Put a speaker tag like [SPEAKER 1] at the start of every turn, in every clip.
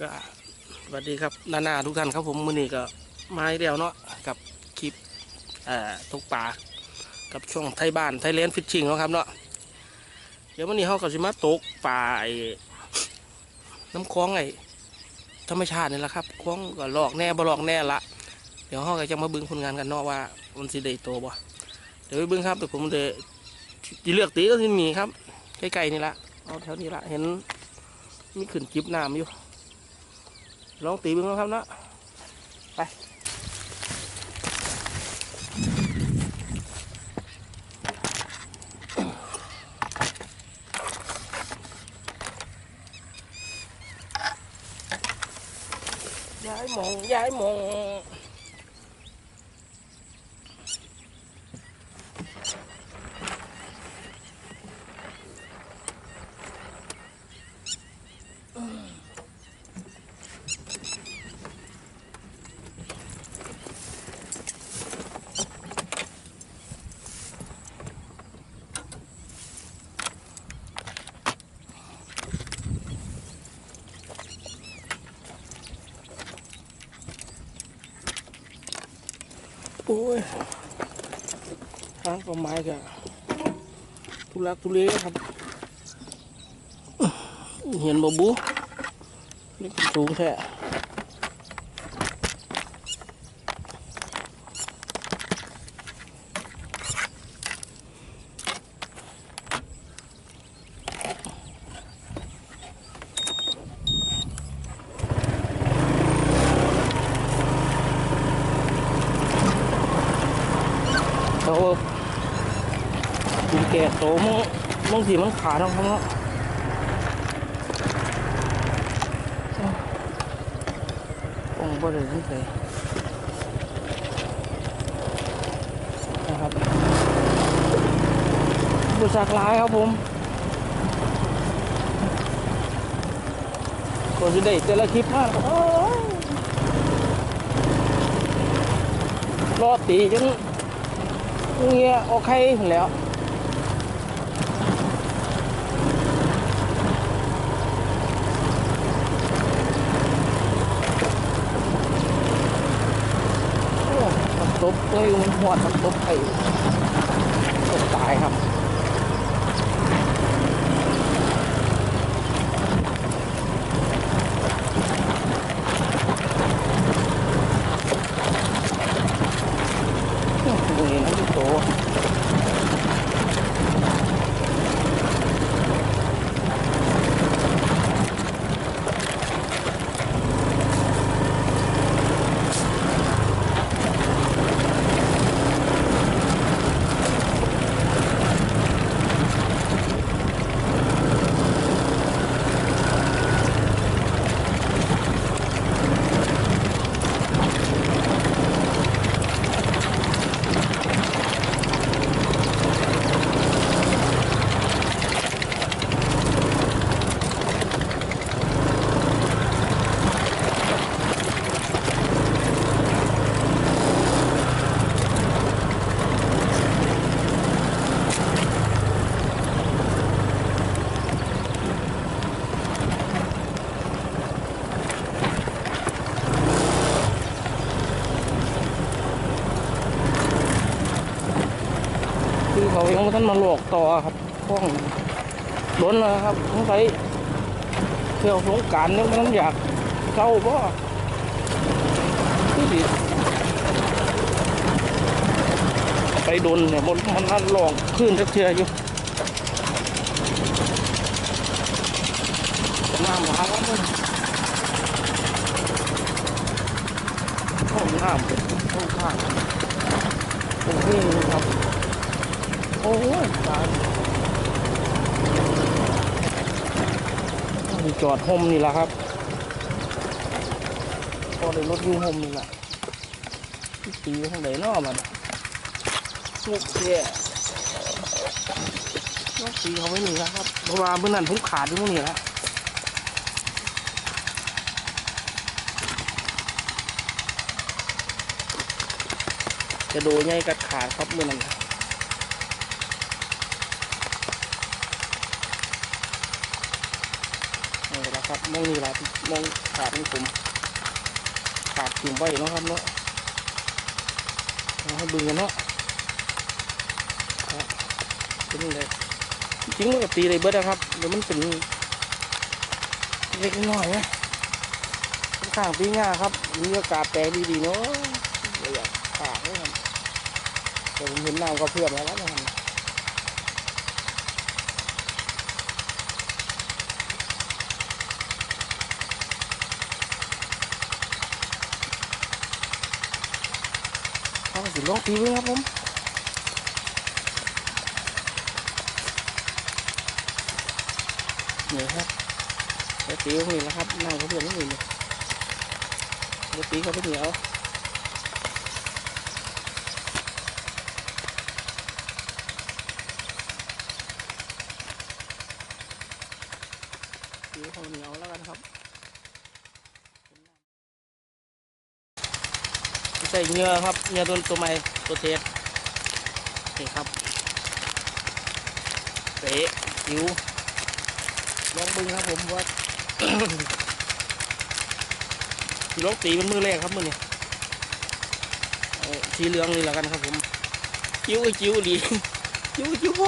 [SPEAKER 1] ก็สวัสดีครับนาทุกท่านครับผมมื้อนี้ก็มาอีกแล้วเนาะกับคลิปตกปลากับช่วงไทยบ้านไทยแลนด์ฟิชชิ่งเนาะครับเนาะเดี๋ยววันนี้เขาก็จะมาตกปลาน้ำคลองธรรมชาตินี่แหละครับคลองก็หลอกแน่บ่หลอกแน่ละเดี๋ยวเขาก็จะมาเบิ่งผลงานกันเนาะว่ามันสิได้โตบ่เดี๋ยวไปเบิ่งครับแต่ผมจะเลือกตีก็ที่มีครับใกล้ๆนี่ละเอาแถวนี้ละเห็นมีขึ้นจิบน้ำอยู่ลองตีเบิ่งแล้วครับเนาะไปย้ายหมองโอ้ยทางก็ไม้ก็ทุลักทุเลครับเห็นบ่บูนี่เป็นสูงแท้เขาดูแก่โตมึงสีมันขาดแล้วครับเนาะโอ้บ่ได้สงสัยนะครับบุษากลายครับผมก็จะได้แต่ละคลิปมากรอตีจนเงี้ยโอเคแล้วตบเลยมันหอดมันตบไปตบตายครับดูนี่นะพี่โตคือเขายังไม่ทันมาหลอกต่อครับพ้องล้นแล้วครับสงสัยเที่ยวสงกรานต์เนี่ยมันอยากเจ้าบ่ที่ดิไปโดนเนี่ยมันนั่นหลอกขึ้นจักเทียอยู่น้ำหาแล้วมันห้องน้ำห้องข้างโอเคครับโอ้ยตายจอดห่มนี่แหละครับพอได้รถยูห่มนี่แหละตีข้างไหนนอมันลูกเสียลูกตีเขาไว้นี่นะครับเพราะว่าเมื่อนั้นผมขาดอยู่ตรงนี้แล้วจะโดนไงกัดขาดครับเมื่อนั้นนี่ละ ครับมองนี่แหละมองขาดของผมขาดถิ่มไว้เนาะครับเนาะให้บึงกันเนาะเป็นยังไงจริงมันก็ตีเลยเบิดนะครับเดี๋ยวมันเป็นเล็กน้อยนะข้างตีง่าครับมีอากาศแปลดีๆเนาะเลยอยากขาดเลยครับแต่ผมเห็นน้ำก็เพื่อมแล้วนะครับเอาสิลองตีไว้ครับผมนี่ครับแล้วตีตรงนี้นะครับน้ำก็เพื่อนนี่เลยแล้วตีเขาไปเหนียวตีเขาเหนียวแล้วกันครับใส่เนื้อครับเนื้อตัวใหม่ตัวเทสนี่ครับเตะจิ๋วลองบึงครับผมว่าสีลองตีมันมือแรกครับมือนี่สีเหลืองนี่แหละกันครับผมจิ๋วจิ๋วดีจิ๋วจิ๋วโบ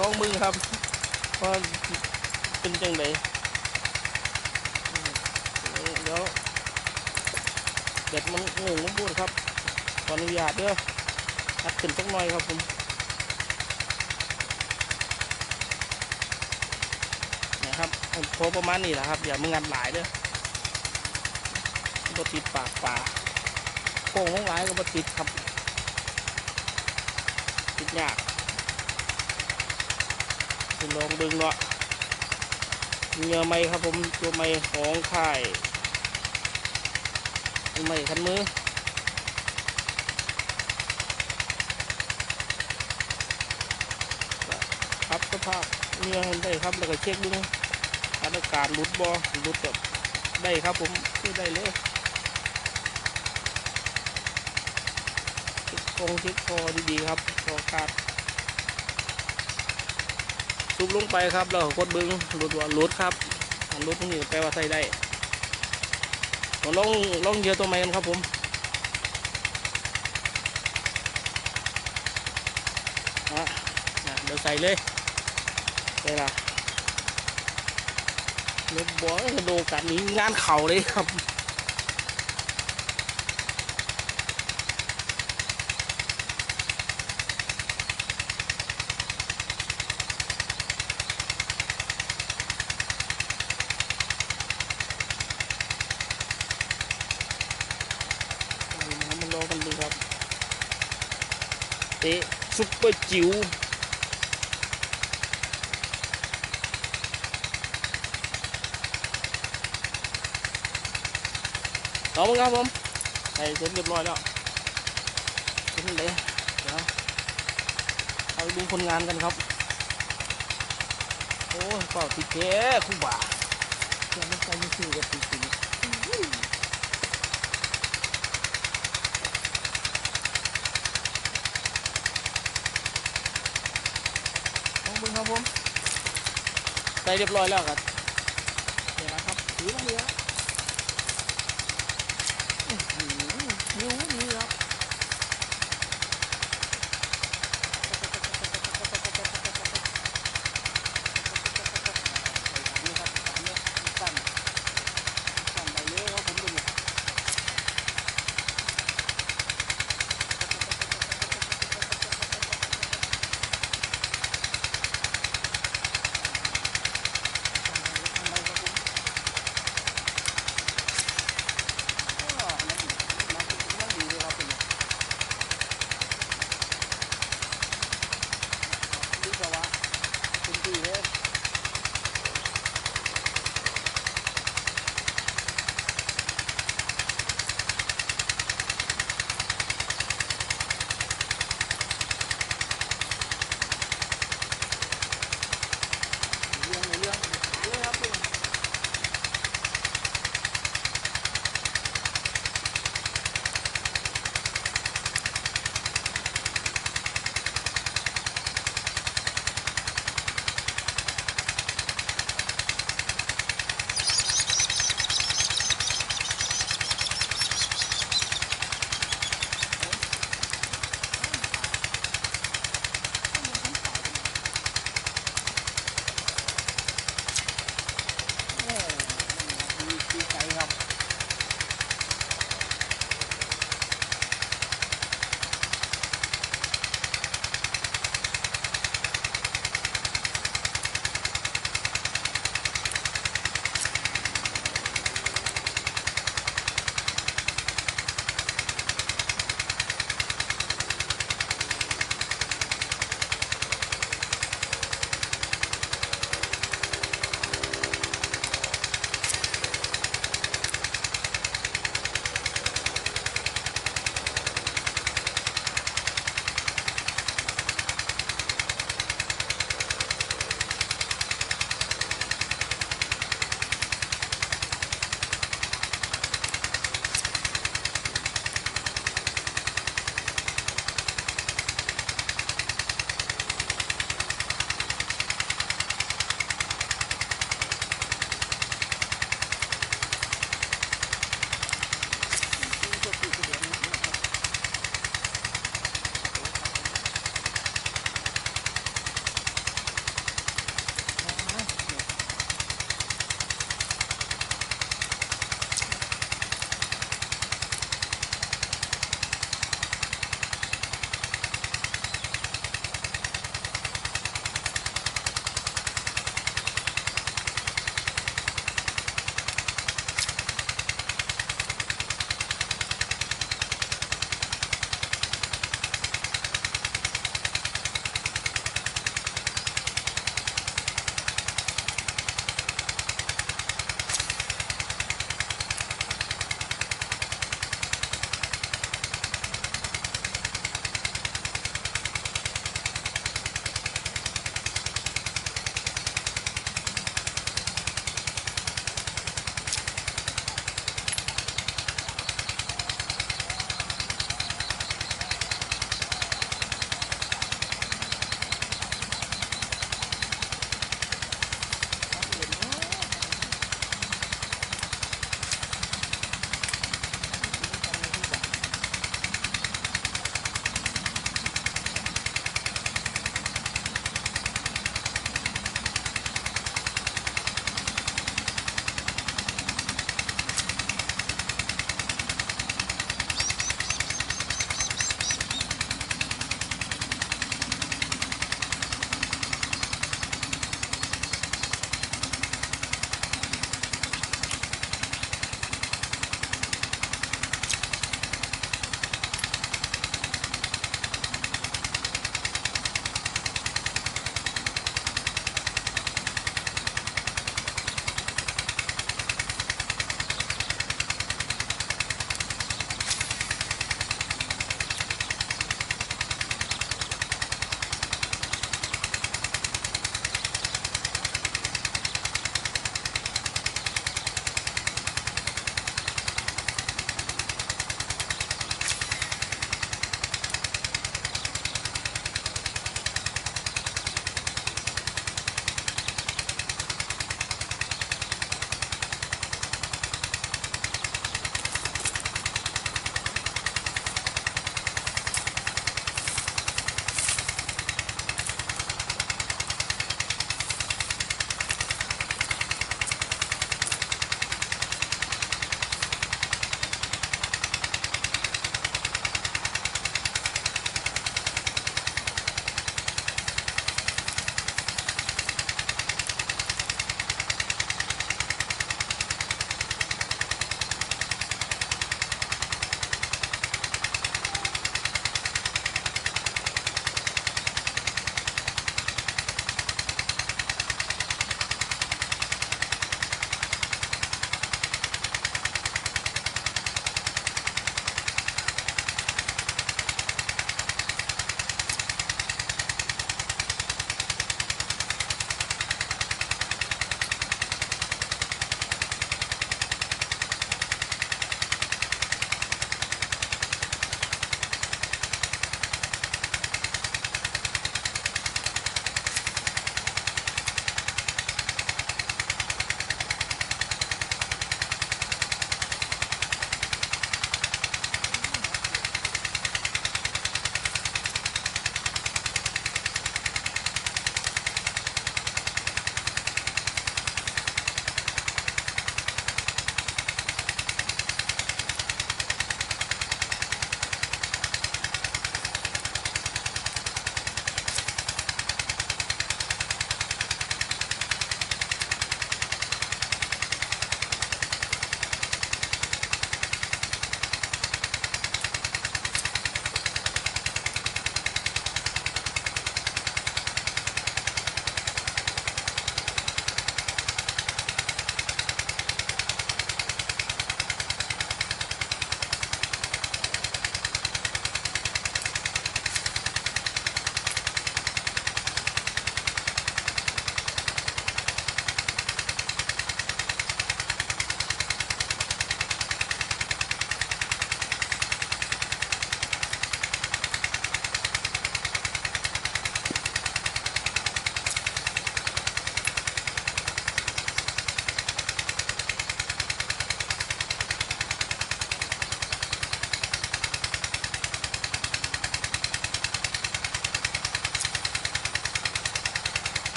[SPEAKER 1] ลองมือครับว่าเป็นจังไดเดี๋ยวเด็ดมันงงมันพูดครับขออนุญาตเด้อตัดขึ้นสักหน่อยครับผมนะครับพอประมาณนี้แหละครับอย่ามึงงัดหลายเด้อบ่ติดปากป่าโป่งของหลายก็บ่ติดครับติดยากจะลองดึงเนาะเงือไม้ครับผมตัวไม้ของค่ายไม้คันมือครับสภาพเนื้อให้ได้ครับแล้วก็เช็คดูอากาศรุดบ่รุดแบบได้ครับผมคือได้เลยเช็คคงเช็คคอดีๆครับคอขาดซุบลงไปครับแล้วกดบึ้งรุดว่ารุดครับรุดตรงนี้แปลว่าใส่ได้ลองเยอะตัวใหม่กันครับผมเดี๋ยวใส่เลยได้ละรถบอลกระโดดกันนี้งานเข่าเลยครับมันรอกันดูครับเตะซุปเปอร์จิ๋วเอามั้งครับผมใส่เสร็จเรียบร้อยแล้วเป็นเลยเดี๋ยวเอาไปดูคนงานกันครับโอ้ยเปล่าติดแค่คู่บ่าจะไม่ใช่ไม่ซื้อกับจริงๆเอามึงครับผมใส่เรียบร้อยแล้วครับเดี๋ยวนะครับถือมาเดียวนิ้วนี่ครับสั่นไปเลยครับผมดูนี่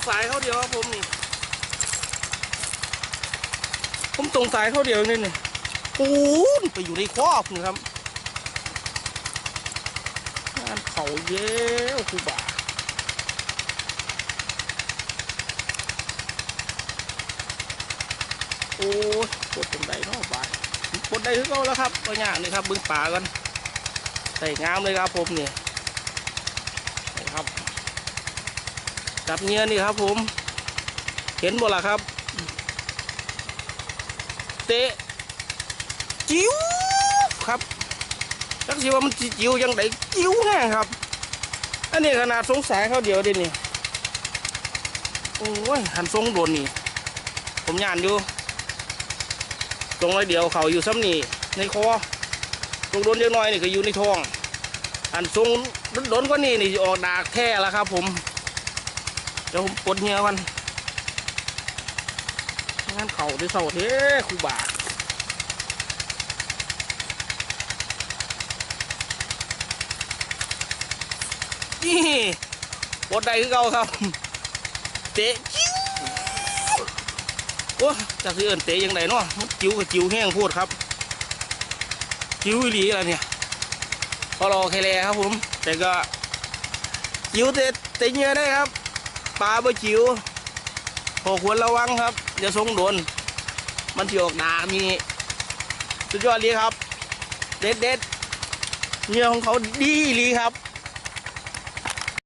[SPEAKER 1] สายเขาเดียวครับผมนี่ผมตรงสายเขาเดียวนี่นี่ปูนไปอยู่ในครอบนะครับงานเขาเย้ครูบาโอ้ยปวดตรงใดเนาะบาดปวดใดคือเขาแล้วครับก็ยากนี่ครับบึงป่ากันใส่งามเลยครับผมนี่ครับจับเงี้ยนี่ครับผมเห็นบ่ล่ะครับเตะจิ้วครับจักสิว่ามันจิ้วยังไงจิ้วแน่ครับอันนี้ขนาดสงสัยเขาเดียวดินี่โอ้ยหันทรงโดนนี่ผมย่านอยู่ตรงไรเดียวเขาอยู่ซ้ำนี่ในคอตรงโดนเยอะน้อยนี่ก็อยู่ในท้องหันทรงโดนก็นี่ออกดากแท้แล้วครับผมเดี๋ยวผมปลดเงี้ยมันงานเข่าที่เสาเท่ครูบานี่ปลดได้คือเก่าครับเตะจิ้วโอ้จะซื้อเอินเตะยังไงเนาะจิ้วกับจิ้วแห้งพูดครับจิ้วอีหลีอะไรเนี่ยพอรอแค่แลครับผมแต่ก็จิ้วเตะเงี้ยได้ครับปลาบ่จิ้วพอควรระวังครับอย่าทรงโดนมันจะออกดามีสุดยอดเลยครับเด็ดเนื้อของเขาดีลีครับ